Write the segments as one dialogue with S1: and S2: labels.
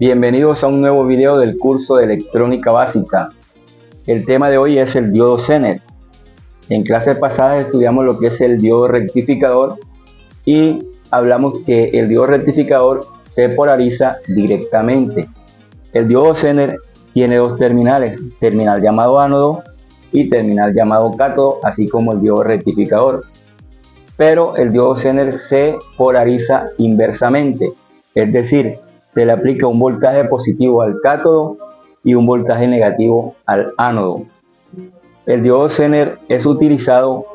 S1: Bienvenidos a un nuevo video del curso de electrónica básica. El tema de hoy es el diodo Zener. En clases pasadas estudiamos lo que es el diodo rectificador y hablamos que el diodo rectificador se polariza directamente. El diodo Zener tiene dos terminales, terminal llamado ánodo y terminal llamado cátodo, así como el diodo rectificador. Pero el diodo Zener se polariza inversamente, es decir, se le aplica un voltaje positivo al cátodo y un voltaje negativo al ánodo. El diodo Zener es utilizado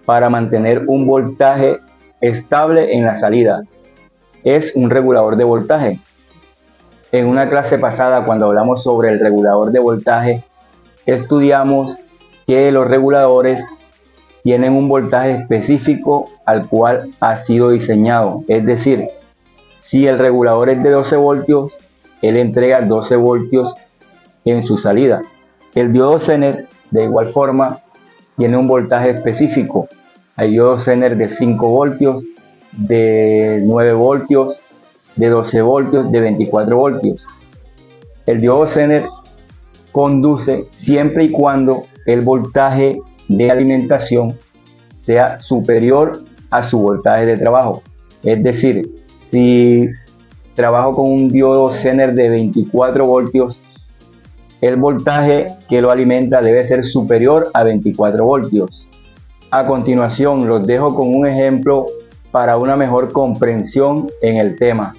S1: para mantener un voltaje estable en la salida. Es un regulador de voltaje. En una clase pasada, cuando hablamos sobre el regulador de voltaje, estudiamos que los reguladores tienen un voltaje específico al cual ha sido diseñado. Es decir, si el regulador es de 12 voltios, él entrega 12 voltios en su salida. El diodo Zener, de igual forma, tiene un voltaje específico. Hay diodos Zener de 5 voltios, de 9 voltios, de 12 voltios, de 24 voltios. El diodo Zener conduce siempre y cuando el voltaje de alimentación sea superior a su voltaje de trabajo. Es decir, si trabajo con un diodo Zener de 24 voltios, el voltaje que lo alimenta debe ser superior a 24 voltios. A continuación, los dejo con un ejemplo para una mejor comprensión en el tema.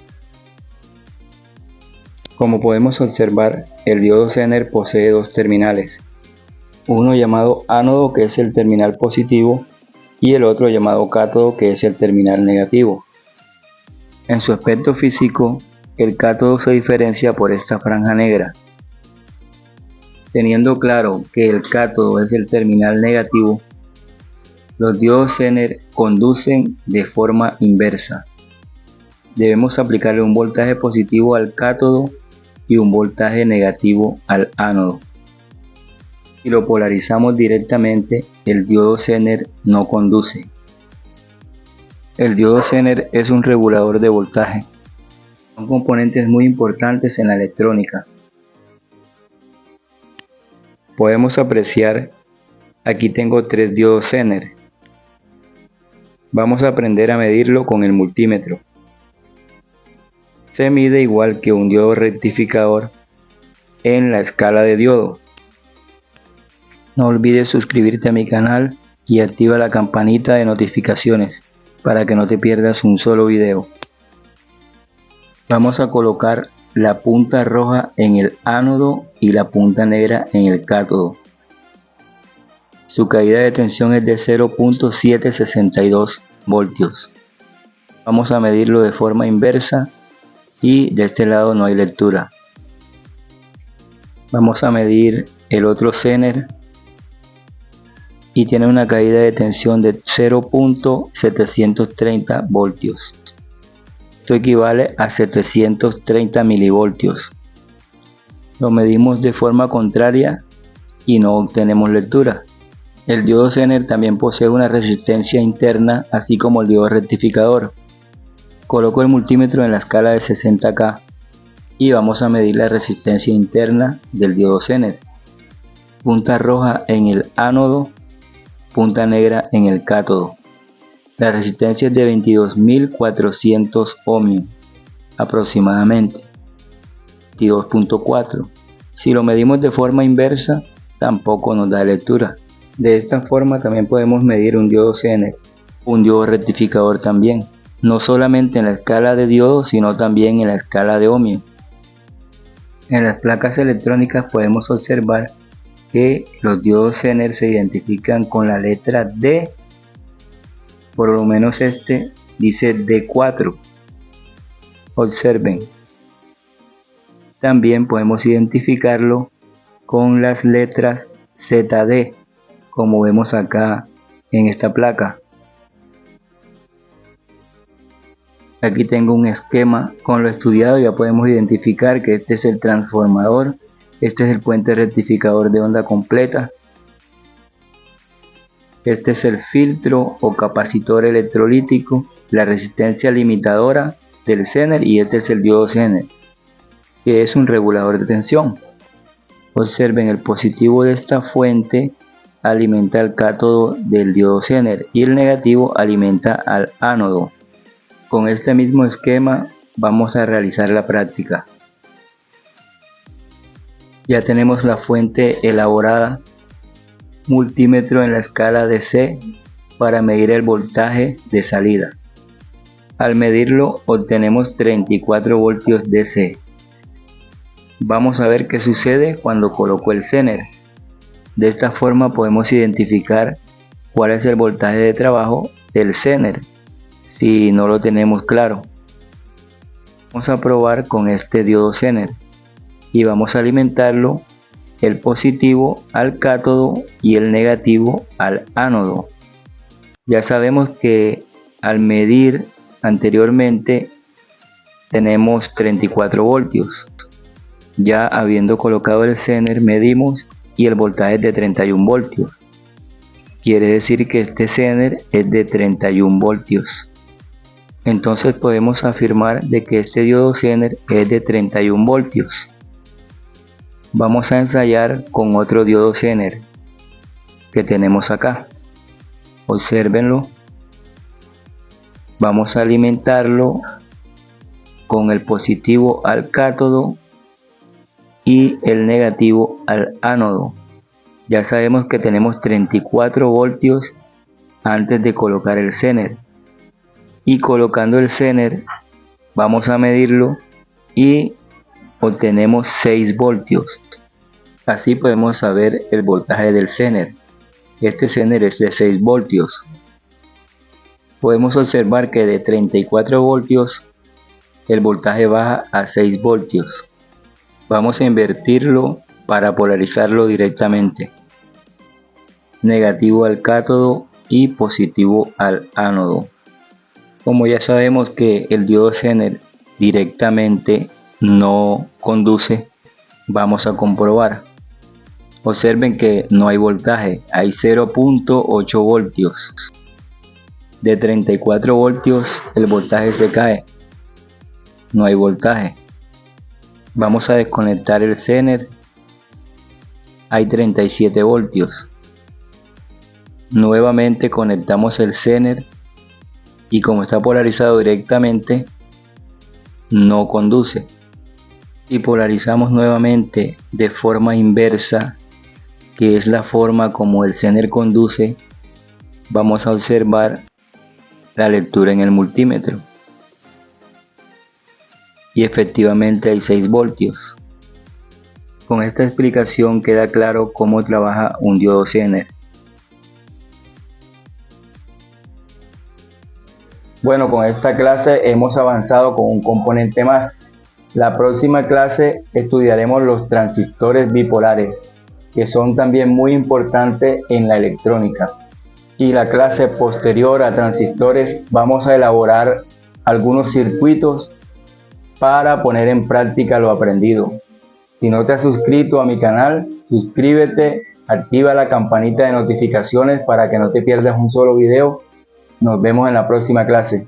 S1: Como podemos observar, el diodo Zener posee dos terminales, uno llamado ánodo, que es el terminal positivo, y el otro llamado cátodo, que es el terminal negativo. En su aspecto físico, el cátodo se diferencia por esta franja negra. Teniendo claro que el cátodo es el terminal negativo, los diodos Zener conducen de forma inversa. Debemos aplicarle un voltaje positivo al cátodo y un voltaje negativo al ánodo. Si lo polarizamos directamente, el diodo Zener no conduce. El diodo Zener es un regulador de voltaje. Son componentes muy importantes en la electrónica. Podemos apreciar, aquí tengo 3 diodos Zener. Vamos a aprender a medirlo con el multímetro. Se mide igual que un diodo rectificador en la escala de diodo. No olvides suscribirte a mi canal y activa la campanita de notificaciones para que no te pierdas un solo video. Vamos a colocar la punta roja en el ánodo y la punta negra en el cátodo. Su caída de tensión es de 0.762 voltios. Vamos a medirlo de forma inversa y de este lado no hay lectura. Vamos a medir el otro Zener y tiene una caída de tensión de 0.730 voltios. Esto equivale a 730 milivoltios. Lo medimos de forma contraria y no obtenemos lectura. El diodo Zener también posee una resistencia interna, así como el diodo rectificador. Coloco el multímetro en la escala de 60K y vamos a medir la resistencia interna del diodo Zener. Punta roja en el ánodo, punta negra en el cátodo. La resistencia es de 22.400 ohmios aproximadamente, 22.4. Si lo medimos de forma inversa, tampoco nos da lectura. De esta forma también podemos medir un diodo Zener, un diodo rectificador también, no solamente en la escala de diodo, sino también en la escala de ohmio. En las placas electrónicas podemos observar que los diodos Zener se identifican con la letra D, por lo menos este dice D4. Observen. También podemos identificarlo con las letras ZD, como vemos acá en esta placa. Aquí tengo un esquema con lo estudiado. Ya podemos identificar que este es el transformador, este es el puente rectificador de onda completa, este es el filtro o capacitor electrolítico, la resistencia limitadora del Zener y este es el diodo Zener. que es un regulador de tensión. Observen, el positivo de esta fuente alimenta al cátodo del diodo Zener y el negativo alimenta al ánodo. Con este mismo esquema vamos a realizar la práctica. Ya tenemos la fuente elaborada, multímetro en la escala de C para medir el voltaje de salida. Al medirlo obtenemos 34 voltios DC. Vamos a ver qué sucede cuando coloco el Zener. De esta forma podemos identificar cuál es el voltaje de trabajo del Zener si no lo tenemos claro. Vamos a probar con este diodo Zener y vamos a alimentarlo, el positivo al cátodo y el negativo al ánodo. Ya sabemos que al medir anteriormente tenemos 34 voltios. Ya habiendo colocado el Zener medimos y el voltaje es de 31 voltios. Quiere decir que este Zener es de 31 voltios. Entonces podemos afirmar de que este diodo Zener es de 31 voltios. Vamos a ensayar con otro diodo Zener que tenemos acá. Obsérvenlo. Vamos a alimentarlo con el positivo al cátodo y el negativo al ánodo. Ya sabemos que tenemos 34 voltios antes de colocar el Zener. Y colocando el Zener vamos a medirlo y obtenemos 6 voltios. Así podemos saber el voltaje del Zener. Este Zener es de 6 voltios. Podemos observar que de 34 voltios el voltaje baja a 6 voltios. Vamos a invertirlo para polarizarlo directamente. Negativo al cátodo y positivo al ánodo. Como ya sabemos que el diodo Zener directamente no conduce, vamos a comprobar. Observen que no hay voltaje, hay 0.8 voltios. De 34 voltios el voltaje se cae, no hay voltaje. Vamos a desconectar el Zener, hay 37 voltios. Nuevamente conectamos el Zener y como está polarizado directamente, no conduce. Y polarizamos nuevamente de forma inversa, que es la forma como el Zener conduce, vamos a observar la lectura en el multímetro. Y efectivamente hay 6 voltios. Con esta explicación queda claro cómo trabaja un diodo Zener. Bueno, con esta clase hemos avanzado con un componente más. La próxima clase estudiaremos los transistores bipolares, que son también muy importantes en la electrónica. Y la clase posterior a transistores vamos a elaborar algunos circuitos para poner en práctica lo aprendido. Si no te has suscrito a mi canal, suscríbete, activa la campanita de notificaciones para que no te pierdas un solo video. Nos vemos en la próxima clase.